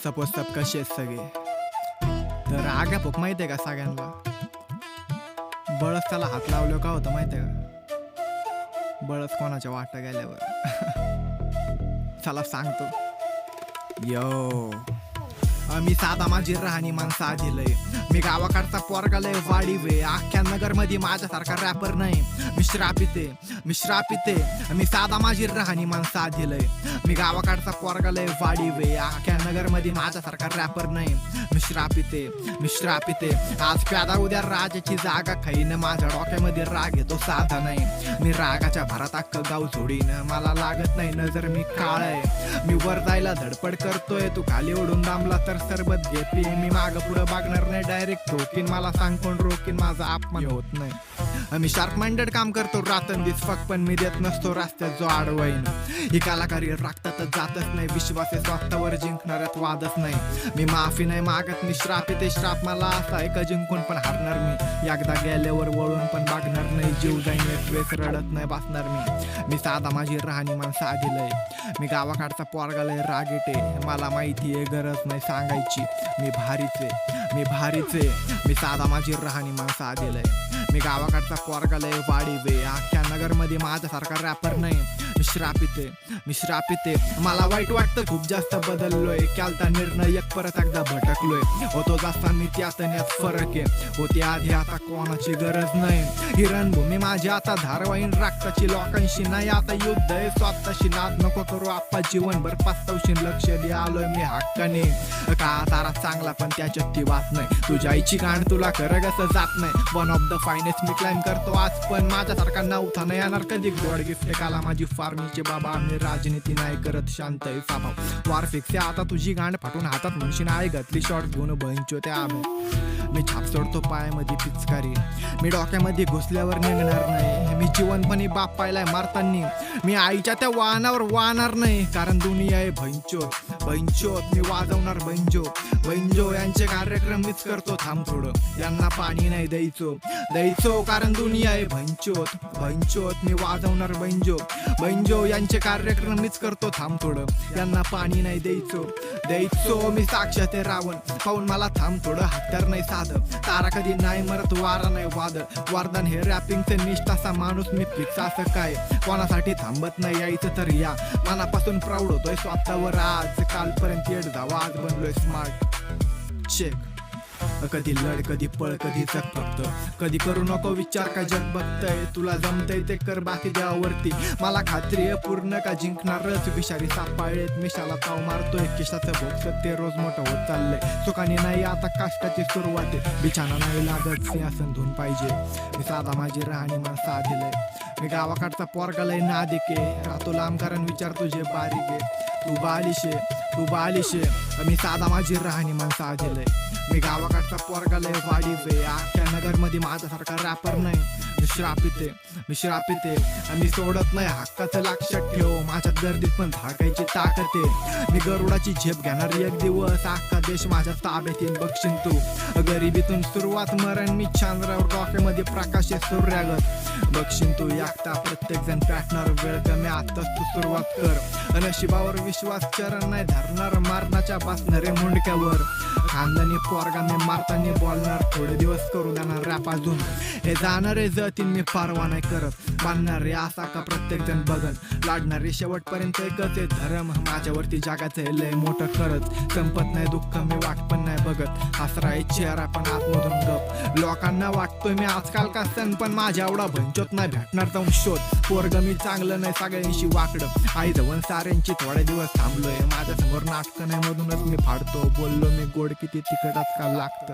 Suppose सब कसे आहेत सगळे. तर आग्या फोक माहिती आहे का सगळ्यांना. बळच त्याला हात लावलं का होतं माहिती आहे का. बळच कोणाच्या वाटा गेल्यावर. चला सांगतो. यो मी साधा माझी राहणीमान साधीलय. मी गावाकडचा पोरगा लय वाढीव आहे. अख्ख्या नगर मध्ये माझ्यासारखा रॅपर नाही. मी श्रापिते. मी साधा माझी राहणीमान साधीलय. मी गावाकडचा पोरगा लय वाढीव आहे. अख्ख्या नगर मध्ये माझ्यासारखा रॅपर नाही. मी श्रापिते. आज प्यादा उद्या राजाची जागा खाईन. माझ्या डोक्यामध्ये राग येतो साधा नाही. मी रागाच्या भरात अख्खं गाव सोडीन. मला लागत नाही नजर मी काळ आहे. मी वर जायला धडपड करतोय. तू खाली ओढून दामला तर सरबत घेते. मी माग पुढं बघणार नाही डायरेक्ट ठोकीन. मला सांग कोण रोकीन. माझा अपमान होत नाही. मी शार्प माइंडेड काम करतो रातंदिस फक. पण मी देत नसतो रस्त्यात जो आडवाईन. ही कलाकारी राखतातच जातच नाही. विश्वास आहे स्वतःवर जिंकणाऱ्यात वादच नाही. मी माफी नाही मागत. मी श्राप मला असा आहे का जिंकून पण हारणार मी. एकदा गेल्यावर वळून पण बघणार नाही. जीव जाईन एक वेळेस रडत नाही बसणार मी साधा माझी राहणीमान साधीलय. मी गावाकडचा पोरगा लय रागीटे. मला माहिती आहे गरज नाही सांगायची. मी भारीचे. मी साधा माझी राहणीमान साधीलय. मी गावाकडचा पोरगा लय वाढीव आहे. अख्ख्या नगर मध्ये माझ्यासारखा रॅपर नाही. मी श्रापिते. मला वाईट वाटतं खूप जास्त बदललोय. केलता निर्णय एक परत एकदा भटकलोय. होतो जास्त मी त्यात फरक आहे. होती आधी आता कोणाची गरज नाही. ही रणभूमी माझी आता धारवाईन. रक्ताची लोकांशी नाही आता युद्ध आहे. स्वतःशी नाद नको करू आप्पा. जीवनभर पस्तावशी लक्ष दे आलोय मी हक्काने. का तारा चांगला पण त्याच्यात ती वाट नाही. तुझ्या आईची गाण तुला खरं कसं जात नाही. One of the finest me climb करतो आज पण. माझ्यासारखा नव्हता नाही येणार कधी. गॉड गिफ्ट काला माझी फार्मीचे बाबा. आम्ही राजनीती नाही करत शांत आहे स्वभाव. वार फिक्स आहे आता तुझी गांड फाटून हातात म्हणशीन आई घातली शॉर्ट घेऊन बहिंचो त्या आम्ही. मी छाप सोडतो पायामध्ये पिचकारी. मी डोक्यामध्ये घुसल्यावर निघणार नाही. मी जीवनपणी बाप पाहिलाय मारताना. मी आईच्या त्या वाहनावर वाहणार नाही. कारण दुनिया आहे भैंचोत. मी वाजवणार बैंजो यांचे कार्यक्रम मीच करतो. थांब थोडं यांना पाणी नाही द्यायचो कारण दुनिया आहे भैंचोत. मी वाजवणार बैंजो यांचे कार्यक्रम मीच करतो. थांब थोडं यांना पाणी नाही द्यायचो. मी साक्षात आहे रावण पाहून मला थांब थोडं. हत्यार नाही साधं तारा कधी नाही मरत. वारा नाही वादळ वरदान हे रॅपिंगचे निष्ठाचा माणूस. मी फिक्स असं काय कोणासाठी थांबत नाही. यायचं तर या मनापासून प्राऊड होतोय स्वतःवर. आज कालपर्यंत येड जावा आज बनलोय स्मार्ट. चेक कधी लढ कधी पळ कधी जग फक्त. कधी करू नको विचार का जग बघतय. तुला जमतय ते कर बाकी द्यावरती. मला खात्री आहे पूर्ण का जिंकणारच. विषारी सापाळेत मिशाला ताव मारतोय. किशाचं भोग ते रोज मोठं होत चाललंय. सुखाने नाही आता काष्टाची सुरुवात आहे. बिछाना नाही लागत सिंहासन धुवून पाहिजे. मी साधा माझी राहणीमान साधीलय. मी गावाकडचा पोरगा लय नादिके. राहतो लांब कारण विचार तुझे बारीके. तू बालिशे. मी साधा माझी राहणीमान साधीलय. मी गावाकडचा पोरगा लय वाढीव आहे. अख्ख्या नगर मध्ये माझ्यासारखा रॅपर नाही. मी श्रापिते. मी सोडत नाही हक्काचं लक्षात ठेव. माझ्यात गर्दीत पण धाकायची ताकद आहे. मी गरुडाची झेप घेणार एक दिवस. अख्खा देश माझ्या ताब्यात येईन बघशील तू. गरिबीतून सुरुवात मरण मी चंद्रावर. डोक्यामध्ये प्रकाश आहे सूर्यागत बघशील तू. एकटा प्रत्येक जण पेटणार वेळ कमी. आताच तू सुरुवात कर. नशिबावर विश्वास चरण नाही धरणार. मारणाच्या बसणारे मुंडक्यावर. खानदानी पोरगा मी मारताना बोलणार. थोडे दिवस करू देणार रॅप अजून. हे जाणारे जतीन मी परवा नाही करत. बांधणारे असा का प्रत्येक जण बघत. लाडणारे शेवटपर्यंत एकच आहे धर्म. माझ्यावरती जगाचं लय मोठं करत. संपत नाही दुःख मी वाट पण नाही बघत. हसरा आहे चेहरा पण आतमधून गप. लोकांना वाटतोय मी आजकाल का सण पण माझ्या एवढा भंचोत नाही भेटणार जाऊन शोध. पोरग मी चांगलं नाही सगळ्यांशी वाकडं. आई जवळ साऱ्यांची थोडे दिवस थांबलोय. माझ्यासमोर नाटकं नाही मधूनच मी फाडतो. बोललो मी गोड किती तिखट का लागतं.